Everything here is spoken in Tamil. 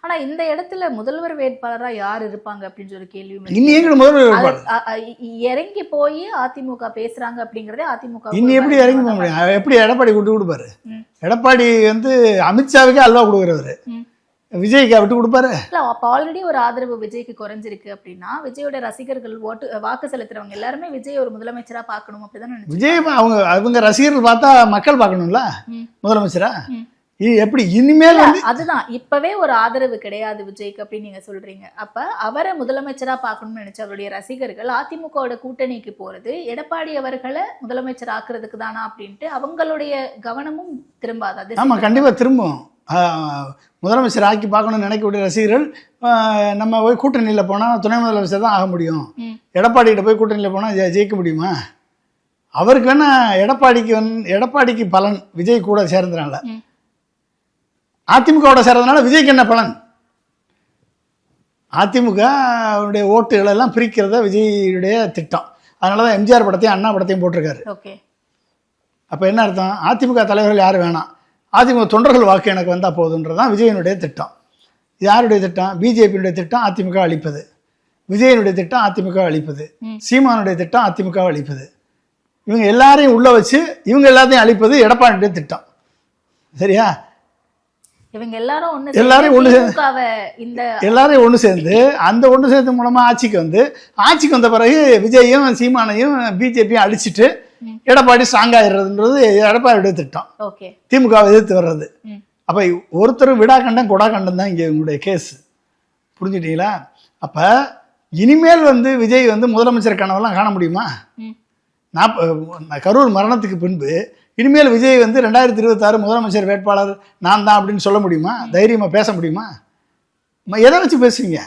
ஆனா இந்த இடத்துல முதல்வர் வேட்பாளரா யார் இருப்பாங்க அப்படின்னு ஒரு கேள்வி இன்னும் முதல்வர் வேட்பாளர் இறங்கி போய் அதிமுக பேசுறாங்க அப்படிங்கறதே அதிமுக இன்னும் எப்படி இறங்கி போக முடியும்? எப்படி எடப்பாடி விட்டு கொடுப்பாரு? எடப்பாடி வந்து அமித்ஷாவுக்கே அல்வா கொடுக்குறவரு, விஜய்க்கு விட்டு கொடுப்பாரு? இல்ல, அப்ப ஆல்ரெடி ஒரு ஆதரவு விஜய்க்கு குறைஞ்சிருக்கு அப்படின்னா விஜயோட ரசிகர்கள் வாக்கு செலுத்துறவங்க எல்லாருமே விஜய் ஒரு முதலமைச்சரா பார்க்கணும் அப்படிதான் விஜய் அவங்க ரசிகர்கள் பார்த்தா மக்கள் பார்க்கணும்ல முதலமைச்சரா. எப்படி இனிமேல் அதுதான் இப்பவே ஒரு ஆதரவு கிடையாது விஜய்க்கு அப்படின்னு நீங்க சொல்றீங்க. அப்ப அவரை முதலமைச்சரா பார்க்கணும்னு நினைச்ச அவருடைய ரசிகர்கள் அதிமுகவோட கூட்டணிக்கு போறது எடப்பாடி அவர்களை முதலமைச்சர் ஆக்குறதுக்கு தானா அப்படின்ட்டு அவங்களுடைய கவனமும் திரும்பாது. ஆமா, கண்டிப்பா திரும்பும். முதலமைச்சர் ஆக்கி பார்க்கணும்னு நினைக்கக்கூடிய ரசிகர்கள் நம்ம போய் கூட்டணியில் போனால் துணை முதலமைச்சர் தான் ஆக முடியும், எடப்பாடிகிட்ட போய் கூட்டணியில் போனால் ஜெயிக்க முடியுமா? அவருக்கு வேணா எடப்பாடிக்கு பலன் விஜய் கூட சேர்ந்தனால, அதிமுகவோட சேர்றதுனால விஜய்க்கு என்ன பலன்? அதிமுகவுடைய ஓட்டுகள் எல்லாம் பிரிக்கிறத விஜயுடைய திட்டம். அதனால தான் எம்ஜிஆர் படத்தையும் அண்ணா படத்தையும் போட்டிருக்காரு. அப்போ என்ன அர்த்தம்? அதிமுக தலைவர்கள் யாரும் வேணாம், அதிமுக தொண்டர்கள் வாக்கு எனக்கு வந்தால் போதுன்றதான் விஜயனுடைய திட்டம். யாருடைய திட்டம்? பிஜேபியுடைய திட்டம் அதிமுக அழிப்பது, விஜயனுடைய திட்டம் அதிமுக அழிப்பது, சீமானுடைய திட்டம் அதிமுக அழிப்பது. இவங்க எல்லாரையும் உள்ள வச்சு இவங்க எல்லாத்தையும் அழிப்பது எடப்பாடியுடைய திட்டம். சரியா? இவங்க எல்லாரையும் ஒன்று சேர்ந்து அந்த ஒன்று சேர்ந்து மூலமா ஆட்சிக்கு வந்த பிறகு விஜயும் சீமானையும் பிஜேபியும் அழிச்சிட்டு எடப்பாடி ஸ்ட்ராங் ஆயிடுறதுன்றது எடப்பாடியுடைய திட்டம். திமுகவை எதிர்த்து வர்றது. அப்ப ஒருத்தர் விடாக்கண்டம் கொடாக்கண்டம் தான் இங்க உங்களுடைய கேஸ். புரிஞ்சுட்டீங்களா? அப்ப இனிமேல் விஜய் முதலமைச்சர் கனவெல்லாம் காண முடியுமா? கரூர் மரணத்துக்கு பின்பு இனிமேல் விஜய் 2026 முதலமைச்சர் வேட்பாளர் நான் தான் அப்படின்னு சொல்ல முடியுமா? தைரியமா பேச முடியுமா? எதை வச்சு பேசுவீங்க?